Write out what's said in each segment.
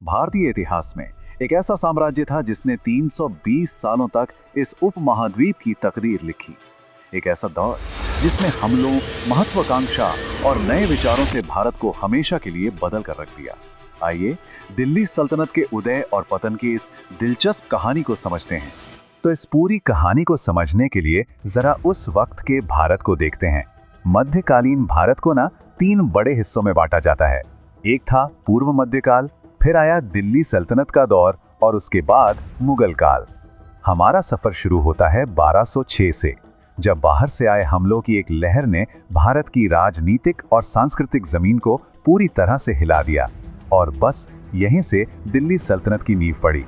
भारतीय इतिहास में एक ऐसा साम्राज्य था जिसने 320 सालों तक इस उपमहाद्वीप की तकदीर लिखी। एक ऐसा दौर जिसने हमलों, महत्वाकांक्षा और नए विचारों से भारत को हमेशा के लिए बदल कर रख दिया। आइए दिल्ली सल्तनत के उदय और पतन की इस दिलचस्प कहानी को समझते हैं। तो इस पूरी कहानी को समझने के लिए जरा उस वक्त के भारत को देखते हैं। मध्यकालीन भारत को 3 बड़े हिस्सों में बांटा जाता है। एक था पूर्व मध्यकाल, फिर आया दिल्ली सल्तनत का दौर और उसके बाद मुगल काल। हमारा सफर शुरू होता है 1206 से, जब बाहर से आए हमलों की एक लहर ने भारत की राजनीतिक और सांस्कृतिक जमीन को पूरी तरह से हिला दिया और बस यहीं से दिल्ली सल्तनत की नींव पड़ी।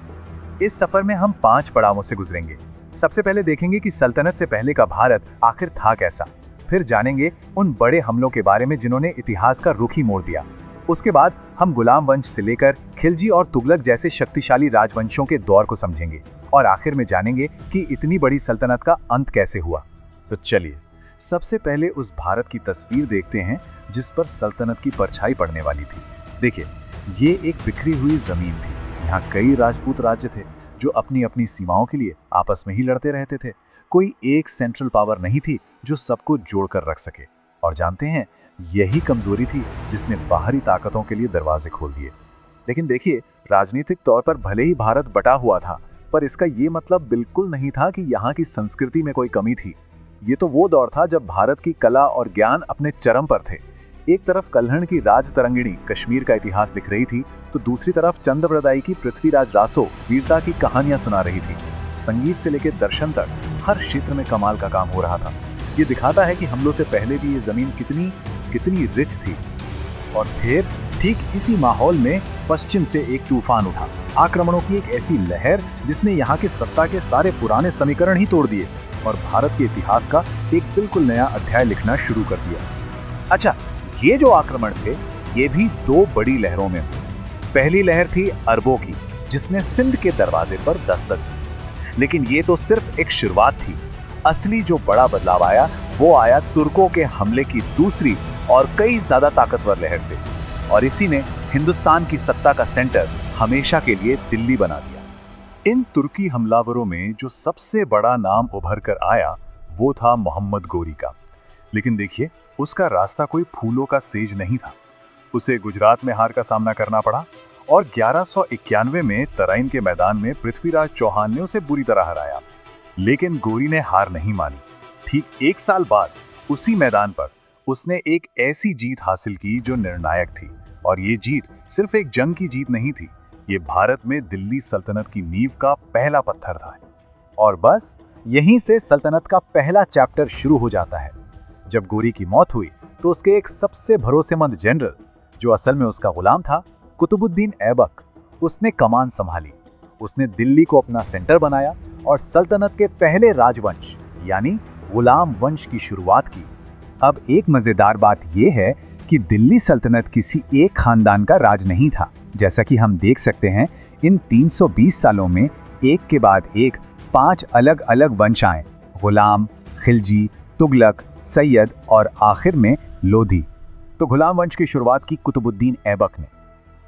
इस सफर में हम 5 पड़ावों से गुजरेंगे। सबसे पहले देखेंगे कि सल्तनत से पहले का भारत आखिर था कैसा। फिर जानेंगे उन बड़े हमलों के बारे में जिन्होंने इतिहास का रुख ही मोड़ दिया। उसके बाद हम गुलाम वंश से लेकर खिलजी और तुगलक जैसे शक्तिशाली राजवंशों के दौर को समझेंगे और आखिर में जानेंगे कि इतनी बड़ी सल्तनत का अंत कैसे हुआ। तो चलिए सबसे पहले उस भारत की तस्वीर देखते हैं जिस पर सल्तनत की परछाई पड़ने वाली थी। देखिए, ये एक बिखरी हुई जमीन थी। यहाँ कई राजपूत राज्य थे जो अपनी अपनी सीमाओं के लिए आपस में ही लड़ते रहते थे। कोई एक सेंट्रल पावर नहीं थी जो सबको जोड़कर रख सके। और जानते हैं, यही कमजोरी थी जिसने बाहरी ताकतों के लिए दरवाजे खोल दिए। लेकिन देखिए, राजनीतिक तौर पर भले ही भारत बटा हुआ था, पर इसका ये मतलब बिल्कुल नहीं था कि यहाँ की संस्कृति में कोई कमी थी। ये तो वो दौर था जब भारत की कला और ज्ञान अपने चरम पर थे। एक तरफ कल्हण की राज तरंगिणी कश्मीर का इतिहास लिख रही थी, तो दूसरी तरफ चंद्रप्रदाई की पृथ्वीराज रासो वीरता की कहानियां सुना रही थी। संगीत से लेकर दर्शन तक हर क्षेत्र में कमाल का काम हो रहा था। ये दिखाता है कि हमलों से पहले भी ये जमीन कितनी रिच थी। और फिर ठीक इसी माहौल में पश्चिम से एक तूफान उठा, आक्रमणों की एक ऐसी लहर जिसने यहाँ के सत्ता के सारे पुराने समीकरण ही तोड़ दिए और भारत के इतिहास का एक बिल्कुल नया अध्याय लिखना शुरू कर दिया। अच्छा, ये जो आक्रमण थे, ये भी 2 बड़ी लहरों में हुए। पहली लहर थी अरबों की, जिसने सिंध के दरवाजे पर दस्तक दी। लेकिन ये तो सिर्फ एक शुरुआत थी। असली जो बड़ा बदलाव आया वो आया तुर्कों के हमले की दूसरी और कई ज्यादा ताकतवर लहर से, और इसी ने हिंदुस्तान की सत्ता का सेंटर हमेशा के लिए दिल्ली बना दिया। इन तुर्की हमलावरों में जो सबसे बड़ा नाम उभर कर आया वो था मोहम्मद गोरी का। लेकिन देखिए, उसका रास्ता कोई फूलों का सेज नहीं था। उसे गुजरात में हार का सामना करना पड़ा और 1191 में तराइन के मैदान में पृथ्वीराज चौहान ने उसे बुरी तरह हराया। लेकिन गोरी ने हार नहीं मानी। ठीक 1 साल बाद उसी मैदान पर उसने एक ऐसी जीत हासिल की जो निर्णायक थी। और ये जीत सिर्फ एक जंग की जीत नहीं थी, ये भारत में दिल्ली सल्तनत की नींव का पहला पत्थर था। और बस यहीं से सल्तनत का पहला चैप्टर शुरू हो जाता है। जब गोरी की मौत हुई तो उसके एक सबसे भरोसेमंद जनरल, जो असल में उसका गुलाम था, कुतुबुद्दीन ऐबक, उसने कमान संभाली। उसने दिल्ली को अपना सेंटर बनाया और सल्तनत के पहले राजवंश यानी गुलाम वंश की शुरुआत की। अब एक मजेदार बात यह है कि दिल्ली सल्तनत किसी एक खानदान का राज नहीं था। जैसा कि हम देख सकते हैं, इन 320 सालों में एक के बाद एक 5 अलग अलग वंश आए। गुलाम, खिलजी, तुगलक, सैयद और आखिर में लोधी। तो गुलाम वंश की शुरुआत की कुतुबुद्दीन ऐबक ने।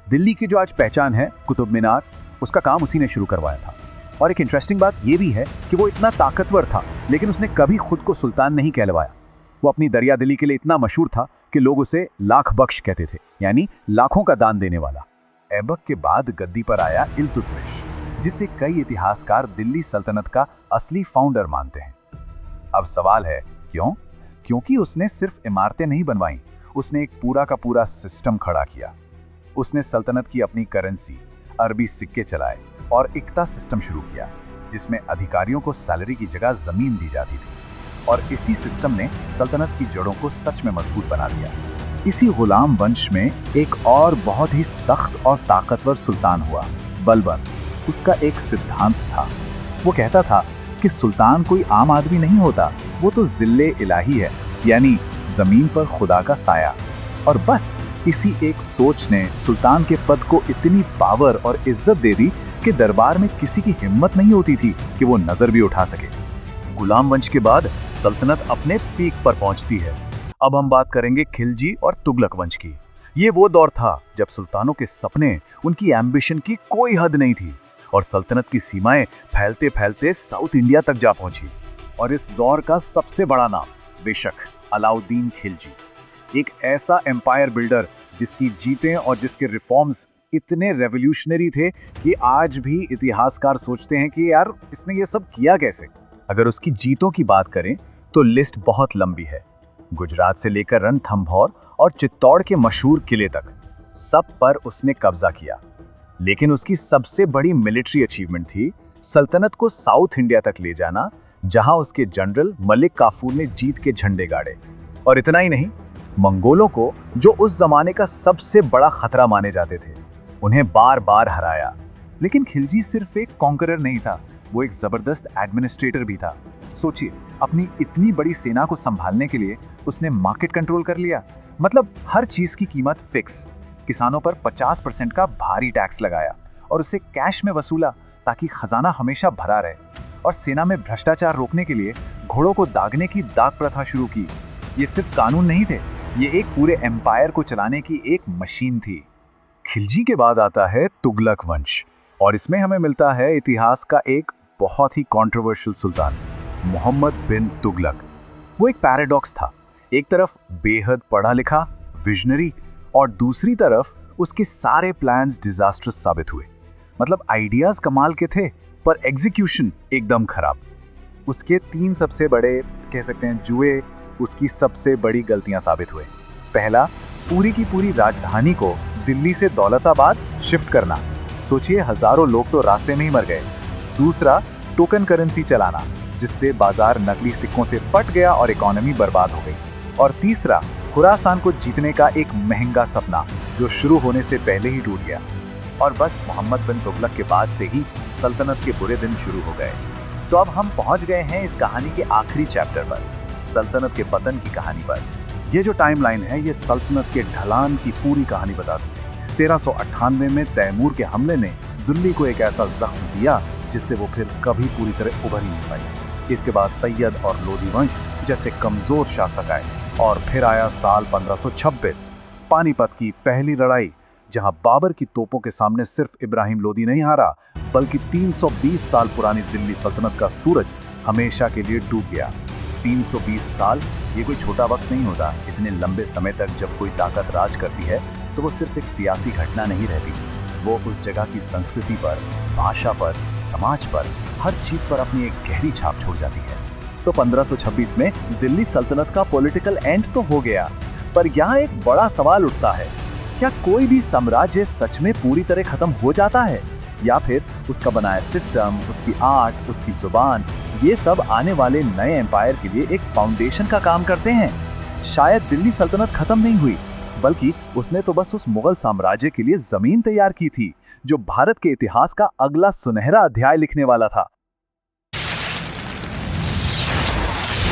दिल्ली की जो आज पहचान है, कुतुब मीनार, उसका काम उसी ने शुरू करवाया था। और एक इंटरेस्टिंग बात यह भी है कि वो इतना ताकतवर था, लेकिन उसने कभी खुद को सुल्तान नहीं कहलवाया। वो अपनी दरिया दिली के लिए इतना मशहूर था कि लोग उसे लाख बख्श कहते थे, यानी लाखों का दान देने वाला। ऐबक के बाद गद्दी पर आया इल्तुतमिश, जिसे कई इतिहासकार दिल्ली सल्तनत का असली फाउंडर मानते हैं। अब सवाल है, क्यों? क्योंकि उसने सिर्फ इमारतें नहीं बनवाई, उसने एक पूरा का पूरा सिस्टम खड़ा किया। उसने सल्तनत की अपनी करेंसी, अरबी सिक्के चलाए और इक्ता सिस्टम शुरू किया, जिसमें अधिकारियों को सैलरी की जगह जमीन दी जाती थी। और इसी सिस्टम ने सल्तनत की जड़ों को सच में मजबूत बना दिया। इसी गुलाम वंश में एक और बहुत ही सख्त और ताकतवर सुल्तान हुआ, बलबन। उसका एक सिद्धांत था। वो कहता था कि सुल्तान कोई आम आदमी नहीं होता, वो तो जिल्ले इलाही है, यानी जमीन पर खुदा का साया। और बस इसी एक सोच ने सुल्तान के पद को इतनी पावर और इज्जत दे दी कि दरबार में किसी की हिम्मत नहीं होती थी कि वो नजर भी उठा सके। गुलाम वंश के बाद सल्तनत अपने पीक पर पहुंचती है। अब हम बात करेंगे खिलजी और तुगलक वंश की। ये वो दौर था जब सुल्तानों के सपने, उनकी एम्बिशन की कोई हद नहीं थी और सल्तनत की सीमाएं फैलते फैलते साउथ इंडिया तक जा पहुंची। और इस दौर का सबसे बड़ा नाम बेशक अलाउद्दीन खिलजी, एक ऐसा एम्पायर बिल्डर जिसकी जीतें और जिसके रिफॉर्म्स इतने रेवोल्यूशनरी थे कि आज भी इतिहासकार सोचते हैं कि यार इसने ये सब किया कैसे। अगर उसकी जीतों की बात करें तो लिस्ट बहुत लंबी है। गुजरात से लेकर रणथंभौर और चित्तौड़ के मशहूर किले तक सब पर उसने कब्जा किया। लेकिन उसकी सबसे बड़ी मिलिट्री अचीवमेंट थी सल्तनत को साउथ इंडिया तक ले जाना, जहां उसके जनरल मलिक काफूर ने जीत के झंडे गाड़े। और इतना ही नहीं, मंगोलों को, जो उस जमाने का सबसे बड़ा खतरा माने जाते थे, उन्हें बार बार हराया। लेकिन खिलजी सिर्फ एक कॉन्करर नहीं था, वो एक जबरदस्त एडमिनिस्ट्रेटर भी था। सोचिए, अपनी इतनी बड़ी सेना को संभालने के लिए उसने मार्केट कंट्रोल कर लिया। मतलब हर चीज की कीमत फिक्स, किसानों पर 50% का भारी टैक्स लगाया और उसे कैश में वसूला ताकि खजाना हमेशा भरा रहे। और सेना में भ्रष्टाचार रोकने के लिए घोड़ों को दागने की दाग प्रथा शुरू की। ये सिर्फ कानून नहीं थे, ये एक पूरे एम्पायर को चलाने की एक मशीन थी। खिलजी के बाद आता है तुगलक वंश और इसमें हमें मिलता है इतिहास का एक बहुत ही कंट्रोवर्शियल सुल्तान, मोहम्मद बिन तुगलक। वो एक पैराडॉक्स था, एक तरफ बेहद पढ़ा लिखा, विजनरी, और दूसरी तरफ उसके सारे प्लान्स डिजास्ट्रस साबित हुए। मतलब आइडियाज कमाल के थे पर एग्जीक्यूशन एकदम खराब। उसके 3 सबसे बड़े, कह सकते हैं, जुए उसकी सबसे बड़ी गलतियां साबित हुए। पहला, पूरी की पूरी राजधानी को दिल्ली से दौलताबाद शिफ्ट करना। सोचिए, हजारों लोग तो रास्ते में ही मर गए। दूसरा, टोकन करेंसी चलाना, जिससे बाजार नकली सिक्कों से पट गया और इकोनॉमी बर्बाद हो गई। और तीसरा, खुरासान को जीतने का एक महंगा सपना जो शुरू होने से पहले ही टूट गया। और बस मोहम्मद बिन तुगलक के बाद से ही सल्तनत के बुरे दिन शुरू हो गए। तो अब हम पहुंच गए हैं इस कहानी के आखिरी चैप्टर पर, सल्तनत के पतन की कहानी पर। ये जो टाइमलाइन है, ये सल्तनत के ढलान की पूरी कहानी बताती है। 1398 में तैमूर के हमले ने दिल्ली को एक ऐसा जख्म दिया जिससे वो फिर कभी पूरी तरह उभर ही नहीं पाई। इसके बाद सैयद और लोधी वंश जैसे कमजोर शासक आए और फिर आया साल 1526, पानीपत की पहली लड़ाई, जहां बाबर की तोपों के सामने सिर्फ इब्राहिम लोदी नहीं हारा, बल्कि 320 साल पुरानी दिल्ली सल्तनत का सूरज हमेशा के लिए डूब गया। 320 साल ये कोई छोटा वक्त नहीं होता। इतने लंबे समय तक जब कोई ताकत राज करती है तो वो सिर्फ एक सियासी घटना नहीं रहती, वो उस जगह की संस्कृति पर, भाषा पर, समाज पर, हर चीज पर अपनी एक गहरी छाप छोड़ जाती है। तो 1526 में दिल्ली सल्तनत का पॉलिटिकल एंड तो हो गया, पर यहाँ एक बड़ा सवाल उठता है, क्या कोई भी साम्राज्य सच में पूरी तरह खत्म हो जाता है, या फिर उसका बनाया सिस्टम, उसकी आर्ट, उसकी जुबान, ये सब आने वाले नए एम्पायर के लिए एक फाउंडेशन का काम करते हैं? शायद दिल्ली सल्तनत खत्म नहीं हुई, बल्कि उसने तो बस उस मुगल साम्राज्य के लिए जमीन तैयार की थी जो भारत के इतिहास का अगला सुनहरा अध्याय लिखने वाला था।